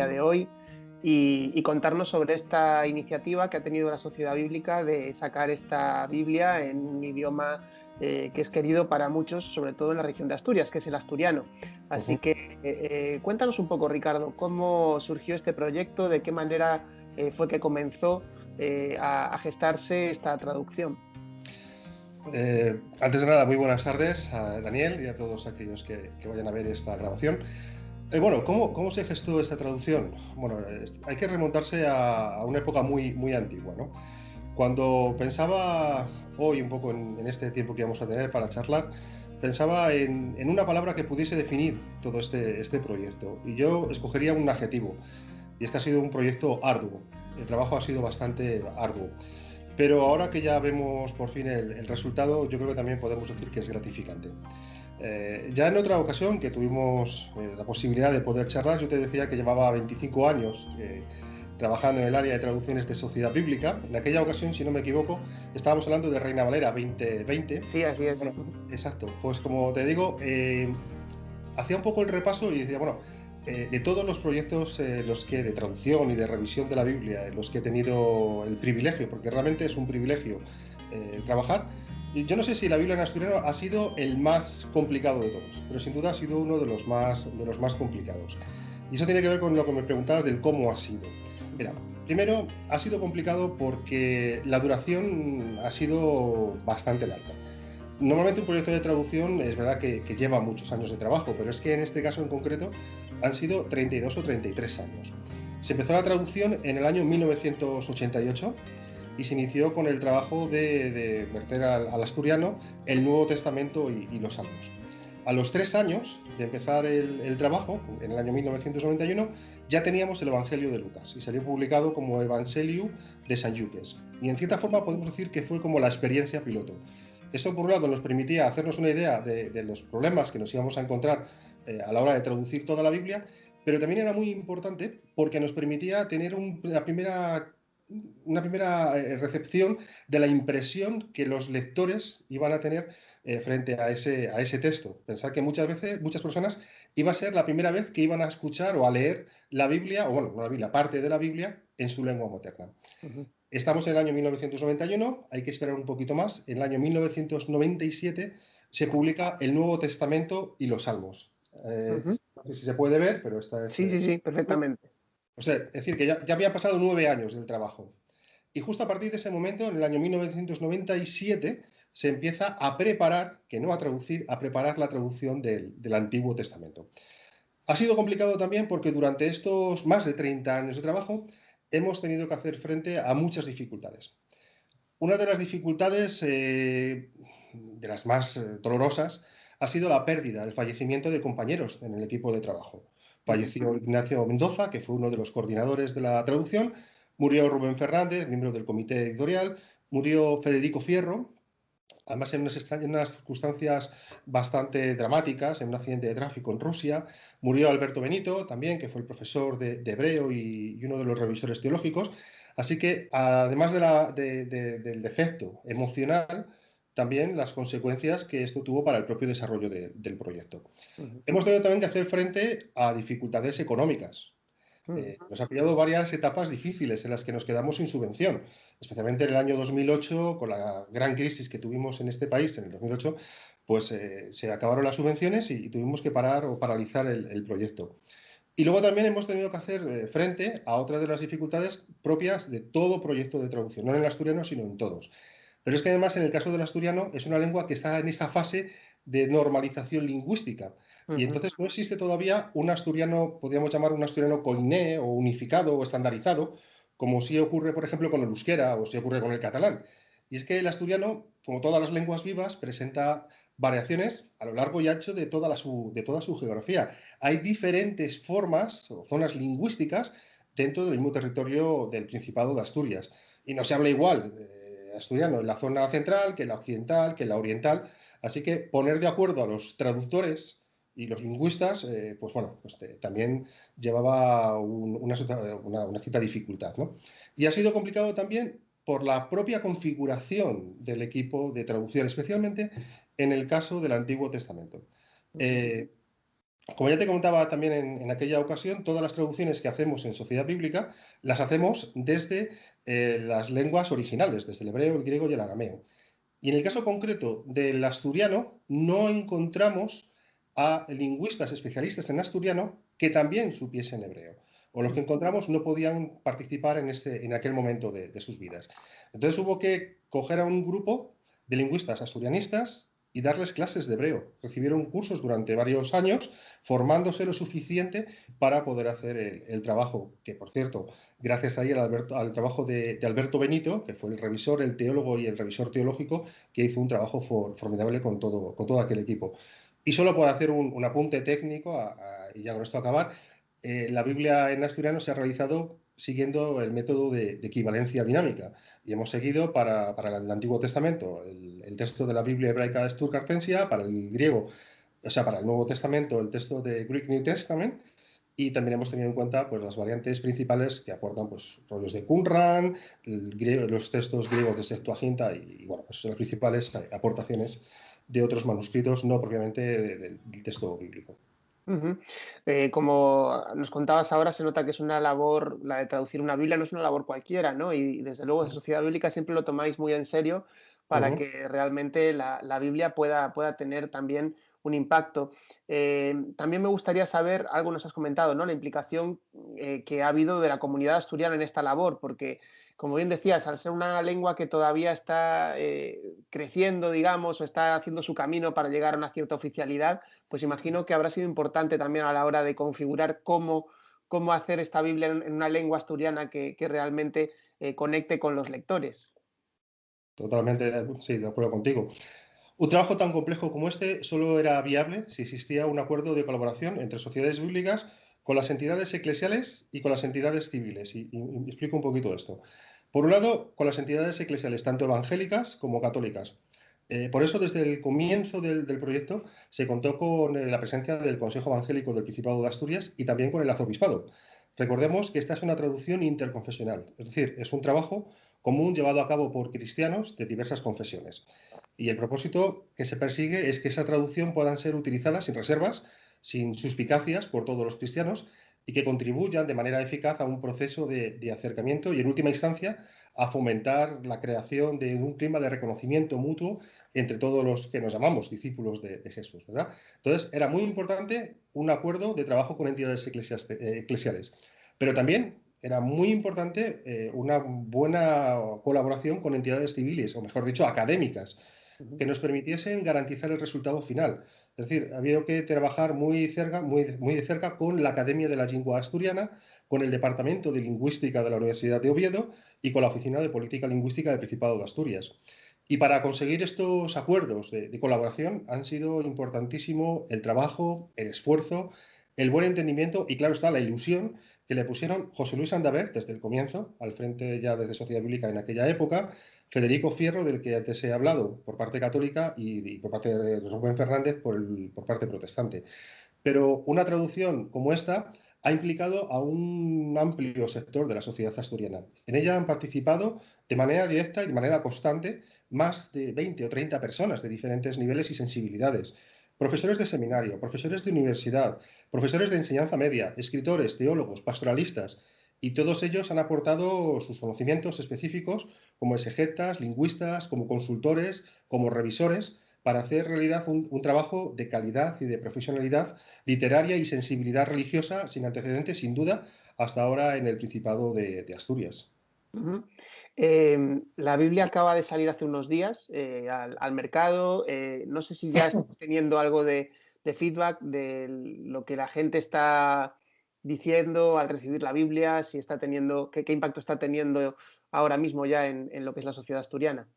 día de hoy y contarnos sobre esta iniciativa que ha tenido la Sociedad Bíblica de sacar esta Biblia en un idioma que es querido para muchos, sobre todo en la región de Asturias, que es el asturiano. Así que cuéntanos un poco, Ricardo, cómo surgió este proyecto, de qué manera fue que comenzó a gestarse esta traducción. Antes de nada, muy buenas tardes a Daniel y a todos aquellos que vayan a ver esta grabación. Bueno, ¿cómo se gestó esta traducción? Bueno, hay que remontarse a una época muy antigua, ¿no? Cuando pensaba hoy, un poco en este tiempo que vamos a tener para charlar, pensaba en una palabra que pudiese definir todo este proyecto. Y yo escogería un adjetivo, y es que ha sido un proyecto arduo. El trabajo ha sido bastante arduo. Pero ahora que ya vemos por fin el resultado, yo creo que también podemos decir que es gratificante. Ya en otra ocasión que tuvimos la posibilidad de poder charlar, yo te decía que llevaba 25 años trabajando en el área de traducciones de Sociedad Bíblica. En aquella ocasión, si no me equivoco, estábamos hablando de Reina Valera 2020. Sí, así es. Bueno, exacto. Pues como te digo, hacía un poco el repaso y decía, bueno, de todos los proyectos de traducción y de revisión de la Biblia, en los que he tenido el privilegio, porque realmente es un privilegio trabajar, y yo no sé si la Biblia en asturiano ha sido el más complicado de todos, pero sin duda ha sido uno de los más complicados. Y eso tiene que ver con lo que me preguntabas del cómo ha sido. Mira, primero, ha sido complicado porque la duración ha sido bastante larga. Normalmente un proyecto de traducción es verdad que lleva muchos años de trabajo, pero es que en este caso en concreto han sido 32 o 33 años. Se empezó la traducción en el año 1988 y se inició con el trabajo de verter al asturiano el Nuevo Testamento y los Salmos. A los 3 años de empezar el trabajo, en el año 1991, ya teníamos el Evangelio de Lucas y salió publicado como Evangelio de San Lucas. Y en cierta forma podemos decir que fue como la experiencia piloto. Eso, por un lado, nos permitía hacernos una idea de los problemas que nos íbamos a encontrar a la hora de traducir toda la Biblia, pero también era muy importante porque nos permitía tener una primera recepción de la impresión que los lectores iban a tener frente a ese texto. Pensar que muchas veces, muchas personas, iba a ser la primera vez que iban a escuchar o a leer la Biblia, o bueno, no la Biblia, parte de la Biblia, en su lengua materna. Estamos en el año 1991, hay que esperar un poquito más. En el año 1997 se publica el Nuevo Testamento y los Salmos. No sé si se puede ver, pero esta es... Sí, perfectamente. O sea, es decir, que ya habían pasado 9 años del trabajo. Y justo a partir de ese momento, en el año 1997, se empieza a preparar, que no a traducir, a preparar la traducción del Antiguo Testamento. Ha sido complicado también porque durante estos más de 30 años de trabajo hemos tenido que hacer frente a muchas dificultades. Una de las dificultades, de las más dolorosas, ha sido la pérdida, el fallecimiento de compañeros en el equipo de trabajo. Falleció Ignacio Mendoza, que fue uno de los coordinadores de la traducción, murió Rubén Fernández, miembro del comité editorial, murió Federico Fierro, además en unas circunstancias bastante dramáticas, en un accidente de tráfico en Rusia. Murió Alberto Benito también, que fue el profesor de hebreo y uno de los revisores teológicos. Así que, además del defecto emocional, también las consecuencias que esto tuvo para el propio desarrollo del proyecto. Hemos tenido también que hacer frente a dificultades económicas. Nos ha pillado varias etapas difíciles en las que nos quedamos sin subvención, especialmente en el año 2008, con la gran crisis que tuvimos en este país en el 2008, pues se acabaron las subvenciones y tuvimos que parar o paralizar el proyecto. Y luego también hemos tenido que hacer frente a otras de las dificultades propias de todo proyecto de traducción, no en el asturiano, sino en todos. Pero es que además en el caso del asturiano es una lengua que está en esa fase de normalización lingüística. Y entonces no existe todavía un asturiano, podríamos llamar un asturiano koiné o unificado o estandarizado, como sí ocurre, por ejemplo, con el euskera o sí ocurre con el catalán. Y es que el asturiano, como todas las lenguas vivas, presenta variaciones a lo largo y ancho de toda su geografía. Hay diferentes formas o zonas lingüísticas dentro del mismo territorio del Principado de Asturias. Y no se habla igual asturiano en la zona central que en la occidental, que en la oriental. Así que poner de acuerdo a los traductores y los lingüistas, pues bueno, también llevaba una cierta dificultad, ¿no? Y ha sido complicado también por la propia configuración del equipo de traducción, especialmente en el caso del Antiguo Testamento. Como ya te comentaba también en aquella ocasión, todas las traducciones que hacemos en Sociedad Bíblica las hacemos desde las lenguas originales, desde el hebreo, el griego y el arameo. Y en el caso concreto del asturiano, no encontramos a lingüistas especialistas en asturiano que también supiesen hebreo. O los que encontramos no podían participar en aquel momento de sus vidas. Entonces hubo que coger a un grupo de lingüistas asturianistas y darles clases de hebreo. Recibieron cursos durante varios años, formándose lo suficiente para poder hacer el trabajo, que por cierto, gracias ahí al trabajo de Alberto Benito, que fue el revisor, el teólogo y el revisor teológico, que hizo un trabajo formidable con todo aquel equipo. Y solo por hacer un apunte técnico, y ya con esto acabar, la Biblia en asturiano se ha realizado siguiendo el método de equivalencia dinámica. Y hemos seguido para el Antiguo Testamento el texto de la Biblia hebraica Stuttgartensia, para el griego, o sea, para el Nuevo Testamento, el texto de Greek New Testament, y también hemos tenido en cuenta pues, las variantes principales que aportan pues, rollos de Qumran, los textos griegos de Septuaginta y bueno, pues, las principales aportaciones de otros manuscritos, no propiamente del texto bíblico. Ujú. Como nos contabas ahora, se nota que es una labor, la de traducir una Biblia no es una labor cualquiera, ¿no? Y desde luego, de Sociedad Bíblica siempre lo tomáis muy en serio para Ujú. que realmente la Biblia pueda tener también un impacto. También me gustaría saber, algo nos has comentado, ¿no? La implicación que ha habido de la comunidad asturiana en esta labor, porque, como bien decías, al ser una lengua que todavía está creciendo, digamos, o está haciendo su camino para llegar a una cierta oficialidad, pues imagino que habrá sido importante también a la hora de configurar cómo hacer esta Biblia en una lengua asturiana que realmente conecte con los lectores. Totalmente, sí, de acuerdo contigo. Un trabajo tan complejo como este solo era viable si existía un acuerdo de colaboración entre sociedades bíblicas con las entidades eclesiales y con las entidades civiles. Y explico un poquito esto. Por un lado, con las entidades eclesiales, tanto evangélicas como católicas. Por eso, desde el comienzo del proyecto, se contó con la presencia del Consejo Evangélico del Principado de Asturias y también con el Arzobispado. Recordemos que esta es una traducción interconfesional, es decir, es un trabajo común llevado a cabo por cristianos de diversas confesiones. Y el propósito que se persigue es que esa traducción puedan ser utilizadas sin reservas, sin suspicacias por todos los cristianos y que contribuyan de manera eficaz a un proceso de acercamiento y, en última instancia, a fomentar la creación de un clima de reconocimiento mutuo entre todos los que nos llamamos discípulos de Jesús, ¿verdad? Entonces, era muy importante un acuerdo de trabajo con entidades eclesiales, pero también era muy importante una buena colaboración con entidades civiles, o mejor dicho, académicas, Ujú. que nos permitiesen garantizar el resultado final. Es decir, había que trabajar muy de cerca con la Academia de la Lengua Asturiana, con el Departamento de Lingüística de la Universidad de Oviedo y con la Oficina de Política Lingüística del Principado de Asturias. Y para conseguir estos acuerdos de colaboración han sido importantísimo el trabajo, el esfuerzo, el buen entendimiento y, claro está, la ilusión que le pusieron José Luis Andaver desde el comienzo, al frente ya desde Sociedad Bíblica en aquella época, Federico Fierro, del que antes he hablado, por parte católica, y por parte de Rubén Fernández, por parte protestante. Pero una traducción como esta ha implicado a un amplio sector de la sociedad asturiana. En ella han participado de manera directa y de manera constante más de 20 o 30 personas de diferentes niveles y sensibilidades. Profesores de seminario, profesores de universidad, profesores de enseñanza media, escritores, teólogos, pastoralistas, y todos ellos han aportado sus conocimientos específicos como exegetas, lingüistas, como consultores, como revisores, para hacer realidad un trabajo de calidad y de profesionalidad literaria y sensibilidad religiosa sin antecedentes, sin duda, hasta ahora en el Principado de Asturias. Ujú. La Biblia acaba de salir hace unos días al mercado. No sé si ya estás teniendo algo de feedback de lo que la gente está diciendo al recibir la Biblia, si está teniendo, qué impacto está teniendo ahora mismo ya en lo que es la sociedad asturiana.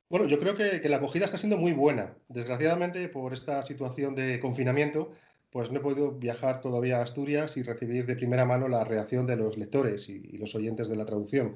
Bueno, yo creo que la acogida está siendo muy buena. Desgraciadamente, por esta situación de confinamiento, pues no he podido viajar todavía a Asturias y recibir de primera mano la reacción de los lectores y los oyentes de la traducción.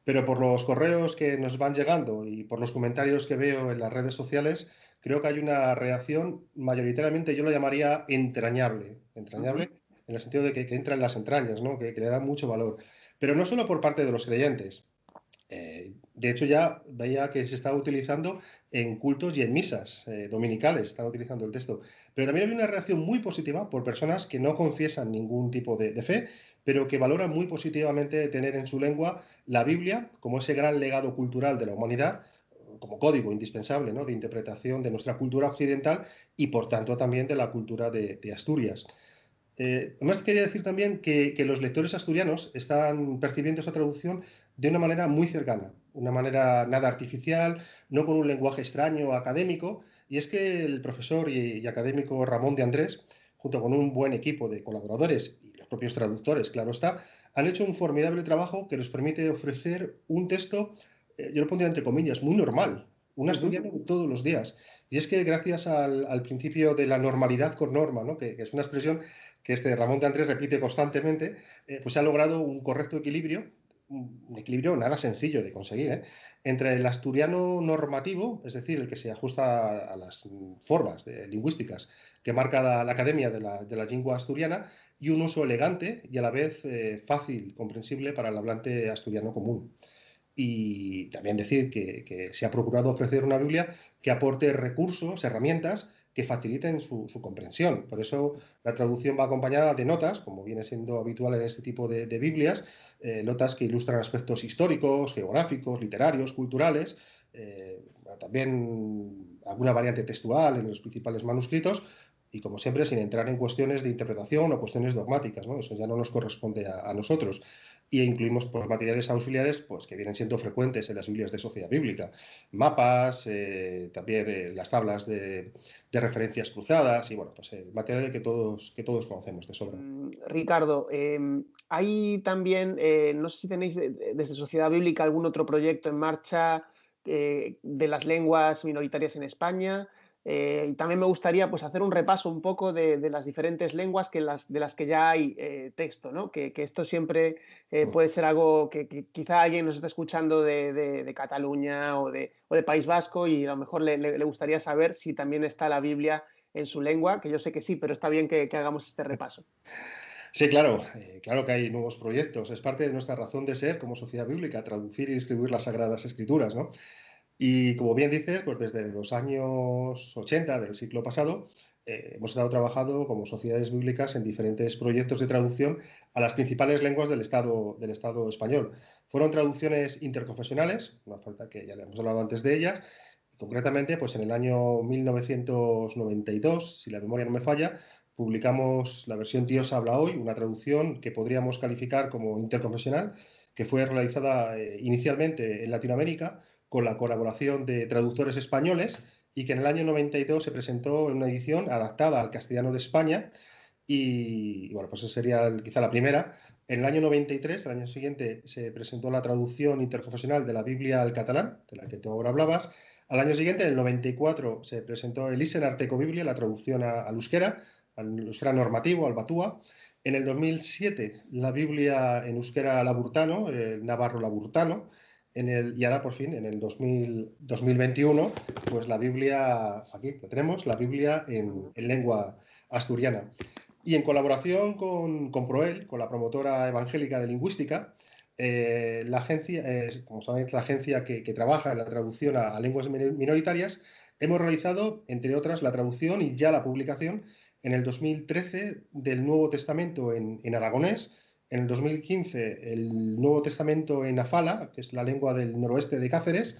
Pero por los correos que nos van llegando y por los comentarios que veo en las redes sociales, creo que hay una reacción mayoritariamente, yo lo llamaría entrañable, Ujú. entrañable en el sentido de que entra en las entrañas, ¿no? Que le da mucho valor. Pero no solo por parte de los creyentes. De hecho, ya veía que se estaba utilizando en cultos y en misas dominicales, están utilizando el texto. Pero también había una reacción muy positiva por personas que no confiesan ningún tipo de fe, pero que valoran muy positivamente tener en su lengua la Biblia como ese gran legado cultural de la humanidad, como código indispensable, ¿no?, de interpretación de nuestra cultura occidental y, por tanto, también de la cultura de Asturias. Además, quería decir también que los lectores asturianos están percibiendo esa traducción de una manera muy cercana, una manera nada artificial, no con un lenguaje extraño académico. Y es que el profesor y académico Ramón de Andrés, junto con un buen equipo de colaboradores y los propios traductores, claro está, han hecho un formidable trabajo que nos permite ofrecer un texto, yo lo pondría entre comillas, muy normal, un Ujú. asturiano de todos los días. Y es que gracias al principio de la normalidad con norma, ¿no?, que es una expresión que este Ramón de Andrés repite constantemente, pues se ha logrado un correcto equilibrio, un equilibrio nada sencillo de conseguir, entre el asturiano normativo, es decir, el que se ajusta a las formas lingüísticas que marca la Academia de la Lengua Asturiana, y un uso elegante y a la vez fácil, comprensible para el hablante asturiano común. Y también decir que se ha procurado ofrecer una Biblia que aporte recursos, herramientas que faciliten su comprensión. Por eso la traducción va acompañada de notas, como viene siendo habitual en este tipo de Biblias, notas que ilustran aspectos históricos, geográficos, literarios, culturales, también alguna variante textual en los principales manuscritos, y como siempre sin entrar en cuestiones de interpretación o cuestiones dogmáticas, ¿no? Eso ya no nos corresponde a nosotros. Y incluimos pues, materiales auxiliares pues, que vienen siendo frecuentes en las Biblias de Sociedad Bíblica. Mapas, también las tablas de referencias cruzadas y bueno, pues material que todos conocemos de sobra. Ricardo, hay también, no sé si tenéis desde Sociedad Bíblica algún otro proyecto en marcha de las lenguas minoritarias en España. Y también me gustaría pues, hacer un repaso un poco de las diferentes lenguas de las que ya hay texto, ¿no? Que esto siempre puede ser algo que quizá alguien nos esté escuchando de Cataluña o de País Vasco y a lo mejor le gustaría saber si también está la Biblia en su lengua, que yo sé que sí, pero está bien que hagamos este repaso. Sí, claro, claro que hay nuevos proyectos. Es parte de nuestra razón de ser como sociedad bíblica, traducir y distribuir las Sagradas Escrituras, ¿no? Y como bien dices, pues desde los años 80 del siglo pasado hemos estado trabajando como sociedades bíblicas en diferentes proyectos de traducción a las principales lenguas del Estado español. Fueron traducciones interconfesionales, no falta que ya le hemos hablado antes de ellas, y concretamente pues en el año 1992, si la memoria no me falla, publicamos la versión Dios habla hoy, una traducción que podríamos calificar como interconfesional, que fue realizada inicialmente en Latinoamérica con la colaboración de traductores españoles y que en el año 92 se presentó en una edición adaptada al castellano de España y bueno, pues esa sería quizá la primera. En el año 93, el año siguiente, se presentó la traducción interconfesional de la Biblia al catalán, de la que tú ahora hablabas. Al año siguiente, en el 94, se presentó el Isen Arteco Biblia, la traducción al euskera normativo, al batúa. En el 2007, la Biblia en euskera laburtano, el navarro laburtano. Y ahora, por fin, en el 2021, pues la Biblia, aquí la tenemos, la Biblia en lengua asturiana. Y en colaboración con Proel, con la promotora evangélica de lingüística, la agencia, como sabéis, la agencia que trabaja en la traducción a lenguas minoritarias, hemos realizado, entre otras, la traducción y ya la publicación en el 2013 del Nuevo Testamento en aragonés, en el 2015 el Nuevo Testamento en afala, que es la lengua del noroeste de Cáceres.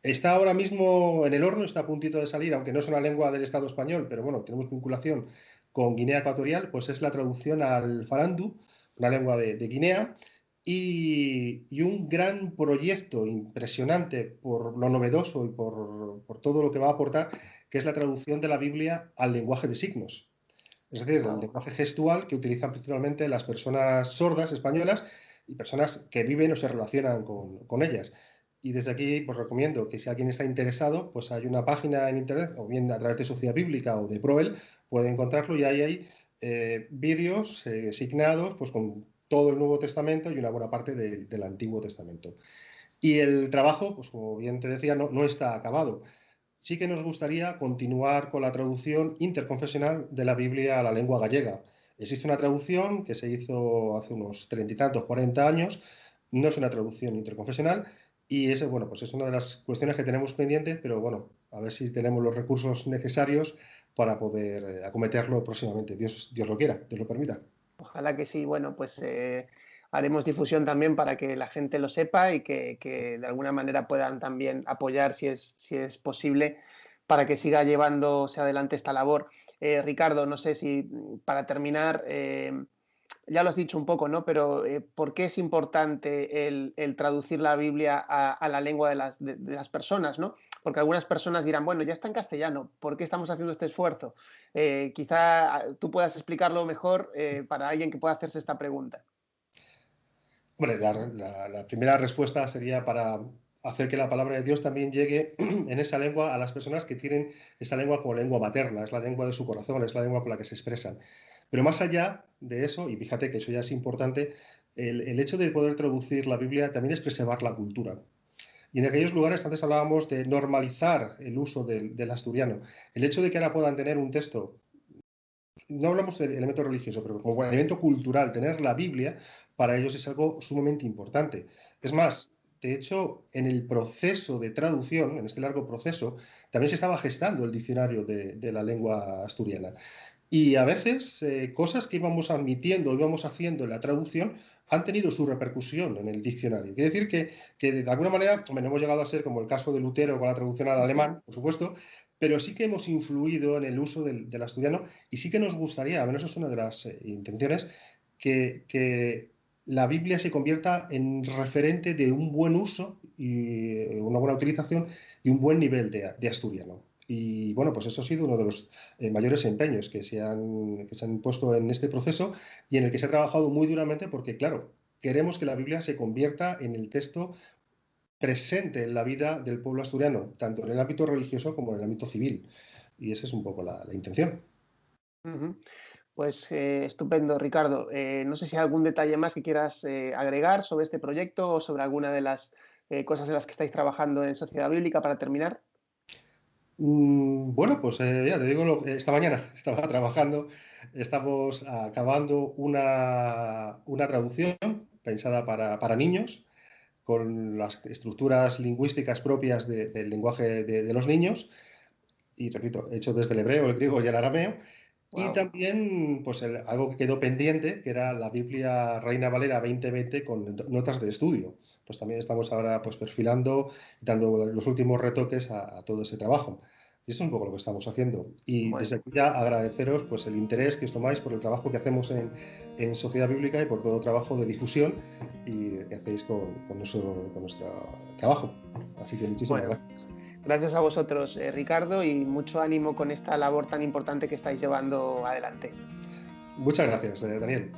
Está ahora mismo en el horno, está a puntito de salir, aunque no es una lengua del Estado español, pero bueno, tenemos vinculación con Guinea Ecuatorial, pues es la traducción al farandu, una lengua de Guinea, y un gran proyecto impresionante por lo novedoso y por todo lo que va a aportar, que es la traducción de la Biblia al lenguaje de signos. Es decir, el Wow. lenguaje gestual que utilizan principalmente las personas sordas españolas y personas que viven o se relacionan con ellas. Y desde aquí, pues recomiendo que si alguien está interesado, pues hay una página en internet, o bien a través de Sociedad Bíblica o de Proel, puede encontrarlo y ahí hay vídeos signados pues, con todo el Nuevo Testamento y una buena parte del Antiguo Testamento. Y el trabajo, pues como bien te decía, no está acabado. Sí que nos gustaría continuar con la traducción interconfesional de la Biblia a la lengua gallega. Existe una traducción que se hizo hace unos 30 y tantos, 40 años, no es una traducción interconfesional, Y eso, bueno, pues es una de las cuestiones que tenemos pendientes, pero bueno, a ver si tenemos los recursos necesarios para poder acometerlo próximamente. Dios lo quiera, Dios lo permita. Ojalá que sí. Bueno, pues haremos difusión también para que la gente lo sepa y que de alguna manera puedan también apoyar si es posible para que siga llevándose adelante esta labor. Ricardo, no sé si para terminar, ya lo has dicho un poco, ¿no? Pero ¿por qué es importante el traducir la Biblia a la lengua de las personas, ¿no? Porque algunas personas dirán, bueno, ya está en castellano, ¿por qué estamos haciendo este esfuerzo? Quizá tú puedas explicarlo mejor para alguien que pueda hacerse esta pregunta. Hombre, la primera respuesta sería para hacer que la palabra de Dios también llegue en esa lengua a las personas que tienen esa lengua como lengua materna, es la lengua de su corazón, es la lengua con la que se expresan. Pero más allá de eso, y fíjate que eso ya es importante, el hecho de poder traducir la Biblia también es preservar la cultura. Y en aquellos lugares, antes hablábamos de normalizar el uso del asturiano. El hecho de que ahora puedan tener un texto, no hablamos del elemento religioso, pero como elemento cultural, tener la Biblia, para ellos es algo sumamente importante. Es más, de hecho, en el proceso de traducción, en este largo proceso, también se estaba gestando el diccionario de la lengua asturiana. Y a veces cosas que íbamos admitiendo, íbamos haciendo en la traducción, han tenido su repercusión en el diccionario. Quiere decir que de alguna manera, hombre, no hemos llegado a ser como el caso de Lutero con la traducción al alemán, por supuesto, pero sí que hemos influido en el uso del asturiano y sí que nos gustaría, al menos es una de las intenciones, que la Biblia se convierta en referente de un buen uso y una buena utilización y un buen nivel de asturiano. Y bueno, pues eso ha sido uno de los mayores empeños que se han puesto en este proceso y en el que se ha trabajado muy duramente porque, claro, queremos que la Biblia se convierta en el texto presente en la vida del pueblo asturiano, tanto en el ámbito religioso como en el ámbito civil. Y esa es un poco la intención. Ujú. Pues estupendo, Ricardo. No sé si hay algún detalle más que quieras agregar sobre este proyecto o sobre alguna de las cosas en las que estáis trabajando en Sociedad Bíblica para terminar. Bueno, pues ya te digo, esta mañana estaba trabajando, estamos acabando una traducción pensada para niños, con las estructuras lingüísticas propias del lenguaje de los niños, y repito, hecho desde el hebreo, el griego y el arameo, y Wow. también pues algo que quedó pendiente, que era la Biblia Reina Valera 2020 con notas de estudio. Pues también estamos ahora pues perfilando y dando los últimos retoques a todo ese trabajo. Y eso es un poco lo que estamos haciendo. Y desde Bueno, aquí ya agradeceros pues el interés que os tomáis por el trabajo que hacemos en Sociedad Bíblica y por todo el trabajo de difusión y que hacéis con nuestro trabajo. Así que muchísimas bueno. gracias. Gracias a vosotros, Ricardo, y mucho ánimo con esta labor tan importante que estáis llevando adelante. Muchas gracias, Daniel.